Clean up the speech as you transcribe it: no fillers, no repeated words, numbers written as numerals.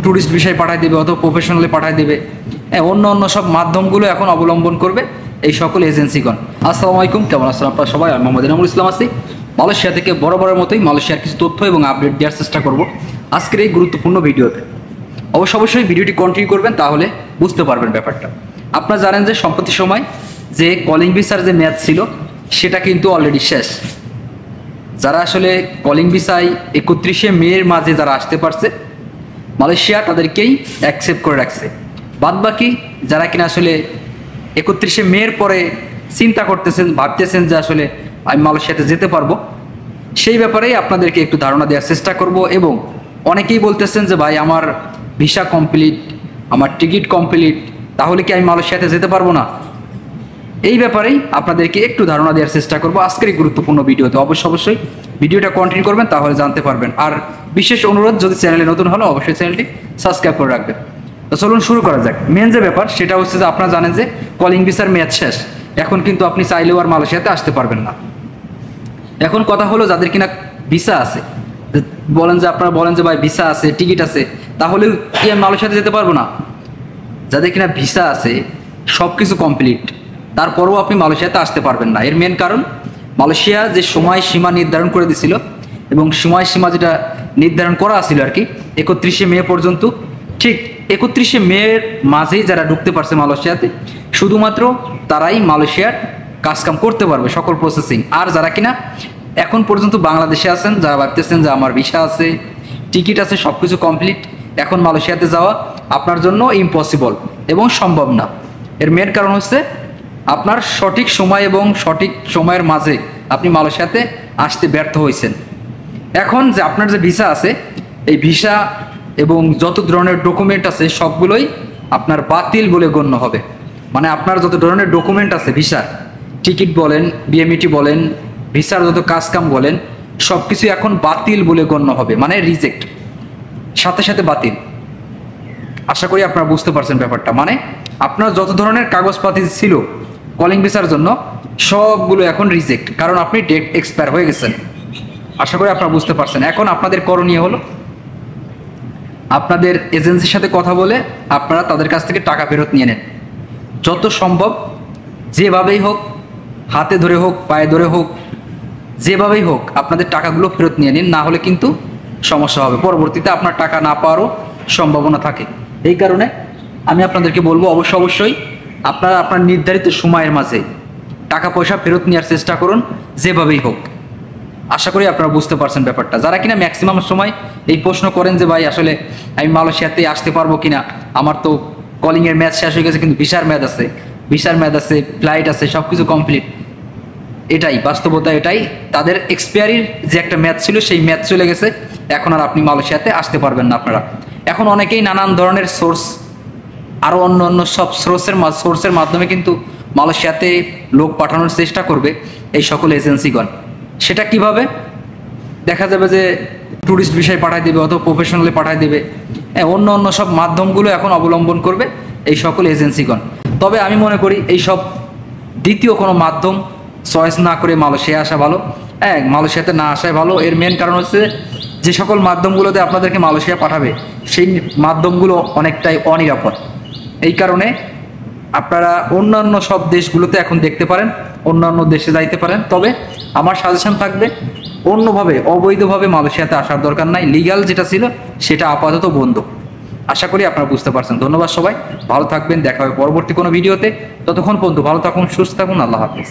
Tourist ভিসায় পাঠায় দেবে অথবা প্রফেশনালি পাঠায় দেবে। অন্য অন্য সব মাধ্যমগুলো এখন অবলম্বন করবে এই সকল এজেন্সিগণ। আসসালামু আলাইকুম, কেমন আছেন আপনারা সবাই? আমি মোহাম্মদ এনামুল ইসলাম আছি। মালয়েশিয়া থেকে বরাবরের মতোই মালয়েশিয়ার কিছু তথ্য এবং আপডেট দেওয়ার চেষ্টা করব আজকের এই গুরুত্বপূর্ণ ভিডিওতে। অবশ্যই ভিডিওটি কন্টিনিউ করবেন, তাহলে বুঝতে পারবেন ব্যাপারটা। আপনারা জানেন যে সম্প্রতি সময় যে কলিং ভিসার যে মেয়াদ ছিল সেটা কিন্তু অলরেডি শেষ। যারা আসলে কলিং ভিসায় 31শে মের মাঝে যারা আসতে পারছে, মালয়েশিয়া তাদেরকেই অ্যাকসেপ্ট করে রাখছে। বাদবাকি যারা কিনা আসলে 31শে মের পরে চিন্তা করতেছেন, ভাবতেছেন যে আসলে আমি মালয়েশিয়াতে যেতে পারবো, সেই ব্যাপারেই আপনাদেরকে একটু ধারণা দেওয়ার চেষ্টা করব। এবং অনেকেই বলতেছেন যে ভাই আমার ভিসা কমপ্লিট, আমার টিকিট কমপ্লিট, তাহলে কি আমি মালয়েশিয়াতে যেতে পারবো না? এই ব্যাপারেই আপনাদেরকে একটু ধারণা দেওয়ার চেষ্টা করব আজকের এই গুরুত্বপূর্ণ ভিডিওতে। অবশ্যই ভিডিওটা কন্টিনিউ করবেন, তাহলে জানতে পারবেন। আর বিশেষ অনুরোধ, যদি চ্যানেলে নতুন হলে অবশ্যই চ্যানেলটি সাবস্ক্রাইব করে রাখবেন। তো চলুন শুরু করা যাক। মেন যে ব্যাপার সেটা হচ্ছে যে আপনারা জানেন যে কলিং ভিসার মেয়াদ শেষ। এখন কিন্তু আপনি চাইলেও আর মালয়েশিয়াতে আসতে পারবেন না। এখন কথা হলো, যাদের কিনা ভিসা আছে, আপনারা বলেন যে ভাই ভিসা আছে, টিকিট আছে, তাহলে কি আমি মালয়েশিয়াতে যেতে পারবো না? যাদের কিনা ভিসা আছে, সব কিছু কমপ্লিট, তারপরেও আপনি মালয়েশিয়াতে আসতে পারবেন না। এর মেন কারণ, মালয়েশিয়া যে সময়সীমা নির্ধারণ করে দিছিল, এবং সময়সীমা যেটা নির্ধারণ করা ছিল আর কি 31শে মে পর্যন্ত, ঠিক 31শে মের মাঝেই যারা ঢুকতে পারছে মালয়েশিয়াতে, শুধুমাত্র তারাই মালয়েশিয়ার কাজকাম করতে পারবে, সকল প্রসেসিং। আর যারা কিনা এখন পর্যন্ত বাংলাদেশে আছেন, যারা ভাবতেছেন যে আমার ভিসা আছে, টিকিট আছে, সব কিছু কমপ্লিট, এখন মালয়েশিয়াতে যাওয়া আপনার জন্য ইম্পসিবল এবং সম্ভব না। এর মেন কারণ হচ্ছে আপনার সঠিক সময় এবং সঠিক সময়ের মাঝে আপনি মালয়েশিয়াতে আসতে ব্যর্থ হয়েছেন। এখন যে আপনার যে ভিসা আছে, এই ভিসা এবং যত ধরনের ডকুমেন্ট আছে সবগুলোই আপনার বাতিল বলে গণ্য হবে। মানে আপনার যত ধরনের ডকুমেন্ট আছে, ভিসার টিকিট বলেন, বিএমইটি বলেন, ভিসার যত কাজকাম বলেন, সব কিছু এখন বাতিল বলে গণ্য হবে, মানে রিজেক্ট, সাথে সাথে বাতিল। আশা করি আপনারা বুঝতে পারছেন ব্যাপারটা। মানে আপনার যত ধরনের কাগজপাতি ছিল কলিং ভিসার জন্য, সবগুলো এখন রিজেক্ট, কারণ আপনি ডেট এক্সপায়ার হয়ে গেছেন। আশা করি আপনারা বুঝতে পারছেন। এখন আপনাদের করণীয় হলো, আপনাদের এজেন্সির সাথে কথা বলে আপনারা তাদের কাছ থেকে টাকা ফেরত নিয়ে নেন। যত সম্ভব যেভাবেই হোক, হাতে ধরে হোক, পায়ে ধরে হোক, যেভাবেই হোক আপনাদের টাকাগুলো ফেরত নিয়ে নিন, না হলে কিন্তু সমস্যা হবে। পরবর্তীতে আপনার টাকা না পাওয়ারও সম্ভাবনা থাকে। এই কারণে আমি আপনাদেরকে বলবো, অবশ্যই আপনারা আপনার নির্ধারিত সময়ের মাঝে টাকা পয়সা ফেরত নেওয়ার চেষ্টা করুন, যেভাবেই হোক। আশা করি আপনারা বুঝতে পারছেন ব্যাপারটা। যারা কিনা ম্যাক্সিমাম সময় এই প্রশ্ন করেন যে ভাই আসলে আমি মালয়েশিয়াতে আসতে পারবো কিনা, আমার তো কলিংয়ের ম্যাচ শেষ হয়ে গেছে, কিন্তু ভিসার মেয়াদ আছে, ফ্লাইট আছে, সব কিছু কমপ্লিট। এটাই বাস্তবতা, এটাই তাদের এক্সপায়ারির যে একটা ম্যাচ ছিল, সেই ম্যাচ চলে গেছে। এখন আর আপনি মালয়েশিয়াতে আসতে পারবেন না আপনারা। এখন অনেকেই নানান ধরনের সোর্স, আরও অন্য সব সোর্সের মাধ্যমে কিন্তু মালয়েশিয়াতে লোক পাঠানোর চেষ্টা করবে এই সকল এজেন্সিগণ। সেটা কিভাবে? দেখা যাবে যে ট্যুরিস্ট ভিসায় পাঠায় দেবে অথবা প্রফেশনালি পাঠায় দেবে। অন্য সব মাধ্যমগুলো এখন অবলম্বন করবে এই সকল এজেন্সিগণ। তবে আমি মনে করি এই সব দ্বিতীয় কোনো মাধ্যম চয়েস না করে মালয়েশিয়া আসা ভালো। মালয়েশিয়াতে না আসাই ভালো। এর মেন কারণ হচ্ছে, যে সকল মাধ্যমগুলোতে আপনাদেরকে মালয়েশিয়া পাঠাবে, সেই মাধ্যমগুলো অনেকটাই অনিরাপদ। এই কারণে আপনারা অন্যান্য সব দেশগুলোতে এখন দেখতে পারেন, অন্যান্য দেশে যাইতে পারেন। তবে আমার সাজেশন থাকবে, অন্যভাবে অবৈধভাবে মালয়েশিয়াতে আসার দরকার নাই। লিগ্যাল যেটা ছিল সেটা আপাতত বন্ধ। আশা করি আপনারা বুঝতে পারছেন। ধন্যবাদ সবাই, ভালো থাকবেন। দেখা হবে পরবর্তী কোনো ভিডিওতে। ততক্ষণ পর্যন্ত ভালো থাকুন, সুস্থ থাকুন। আল্লাহ হাফেজ।